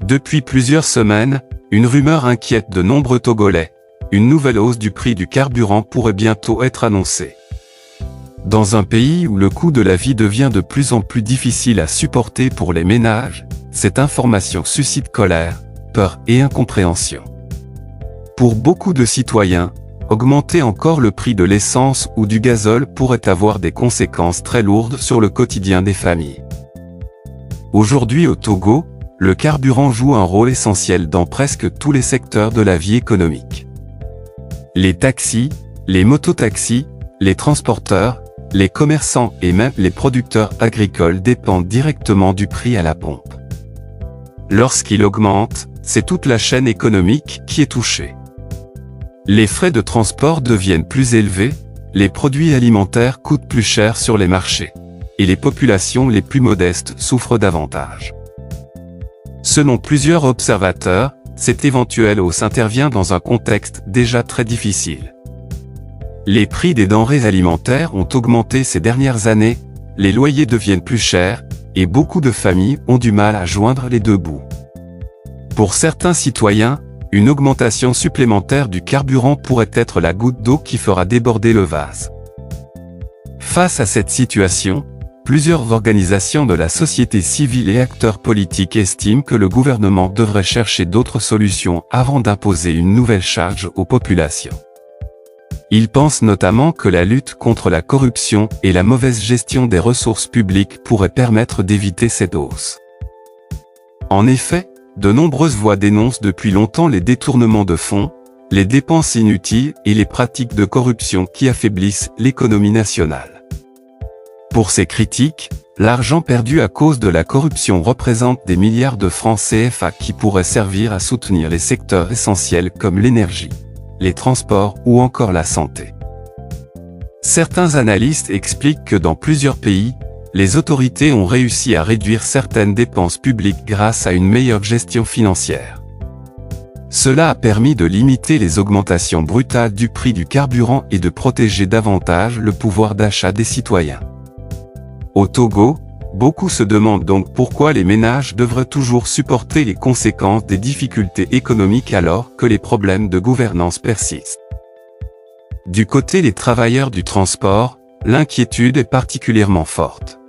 Depuis plusieurs semaines, une rumeur inquiète de nombreux Togolais. Une nouvelle hausse du prix du carburant pourrait bientôt être annoncée. Dans un pays où le coût de la vie devient de plus en plus difficile à supporter pour les ménages, cette information suscite colère, peur et incompréhension. Pour beaucoup de citoyens, augmenter encore le prix de l'essence ou du gazole pourrait avoir des conséquences très lourdes sur le quotidien des familles. Aujourd'hui au Togo, le carburant joue un rôle essentiel dans presque tous les secteurs de la vie économique. Les taxis, les mototaxis, les transporteurs, les commerçants et même les producteurs agricoles dépendent directement du prix à la pompe. Lorsqu'il augmente, c'est toute la chaîne économique qui est touchée. Les frais de transport deviennent plus élevés, les produits alimentaires coûtent plus cher sur les marchés, et les populations les plus modestes souffrent davantage. Selon plusieurs observateurs, cette éventuelle hausse intervient dans un contexte déjà très difficile. Les prix des denrées alimentaires ont augmenté ces dernières années, les loyers deviennent plus chers, et beaucoup de familles ont du mal à joindre les deux bouts. Pour certains citoyens, une augmentation supplémentaire du carburant pourrait être la goutte d'eau qui fera déborder le vase. Face à cette situation, plusieurs organisations de la société civile et acteurs politiques estiment que le gouvernement devrait chercher d'autres solutions avant d'imposer une nouvelle charge aux populations. Ils pensent notamment que la lutte contre la corruption et la mauvaise gestion des ressources publiques pourrait permettre d'éviter cette hausse. En effet, de nombreuses voix dénoncent depuis longtemps les détournements de fonds, les dépenses inutiles et les pratiques de corruption qui affaiblissent l'économie nationale. Pour ces critiques, l'argent perdu à cause de la corruption représente des milliards de francs CFA qui pourraient servir à soutenir les secteurs essentiels comme l'énergie, les transports ou encore la santé. Certains analystes expliquent que dans plusieurs pays, les autorités ont réussi à réduire certaines dépenses publiques grâce à une meilleure gestion financière. Cela a permis de limiter les augmentations brutales du prix du carburant et de protéger davantage le pouvoir d'achat des citoyens. Au Togo, beaucoup se demandent donc pourquoi les ménages devraient toujours supporter les conséquences des difficultés économiques alors que les problèmes de gouvernance persistent. Du côté des travailleurs du transport, l'inquiétude est particulièrement forte.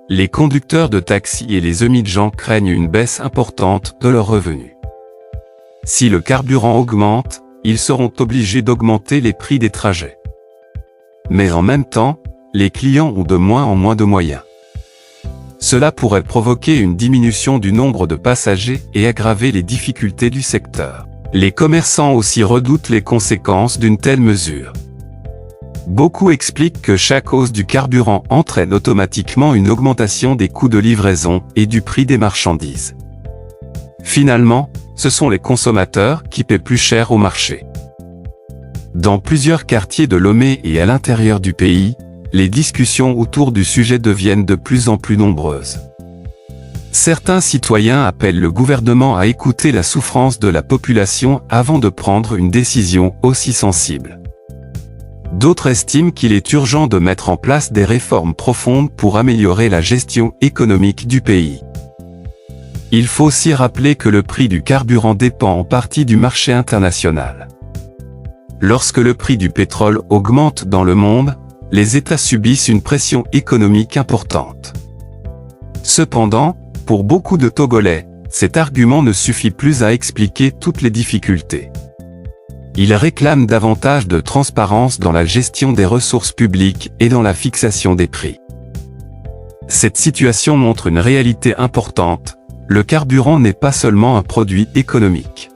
Les conducteurs de taxi et les amis de gens craignent une baisse importante de leurs revenus. Si le carburant augmente, ils seront obligés d'augmenter les prix des trajets. Mais en même temps, les clients ont de moins en moins de moyens. Cela pourrait provoquer une diminution du nombre de passagers et aggraver les difficultés du secteur. Les commerçants aussi redoutent les conséquences d'une telle mesure. Beaucoup expliquent que chaque hausse du carburant entraîne automatiquement une augmentation des coûts de livraison et du prix des marchandises. Finalement, ce sont les consommateurs qui paient plus cher au marché. Dans plusieurs quartiers de Lomé et à l'intérieur du pays, les discussions autour du sujet deviennent de plus en plus nombreuses. Certains citoyens appellent le gouvernement à écouter la souffrance de la population avant de prendre une décision aussi sensible. D'autres estiment qu'il est urgent de mettre en place des réformes profondes pour améliorer la gestion économique du pays. Il faut aussi rappeler que le prix du carburant dépend en partie du marché international. Lorsque le prix du pétrole augmente dans le monde, les États subissent une pression économique importante. Cependant, pour beaucoup de Togolais, cet argument ne suffit plus à expliquer toutes les difficultés. Ils réclament davantage de transparence dans la gestion des ressources publiques et dans la fixation des prix. Cette situation montre une réalité importante, le carburant n'est pas seulement un produit économique.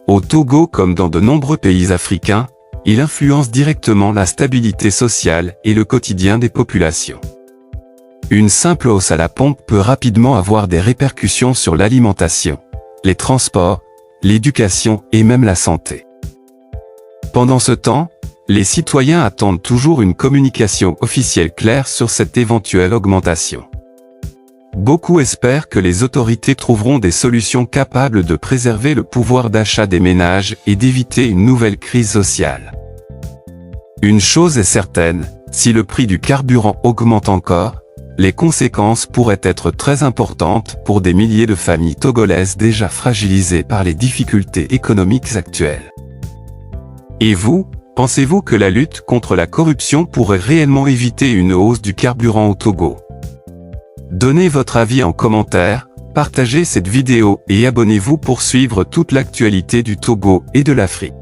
Au Togo comme dans de nombreux pays africains, il influence directement la stabilité sociale et le quotidien des populations. Une simple hausse à la pompe peut rapidement avoir des répercussions sur l'alimentation, les transports, l'éducation et même la santé. Pendant ce temps, les citoyens attendent toujours une communication officielle claire sur cette éventuelle augmentation. Beaucoup espèrent que les autorités trouveront des solutions capables de préserver le pouvoir d'achat des ménages et d'éviter une nouvelle crise sociale. Une chose est certaine, si le prix du carburant augmente encore, les conséquences pourraient être très importantes pour des milliers de familles togolaises déjà fragilisées par les difficultés économiques actuelles. Et vous, pensez-vous que la lutte contre la corruption pourrait réellement éviter une hausse du carburant au Togo? Donnez votre avis en commentaire, partagez cette vidéo et abonnez-vous pour suivre toute l'actualité du Togo et de l'Afrique.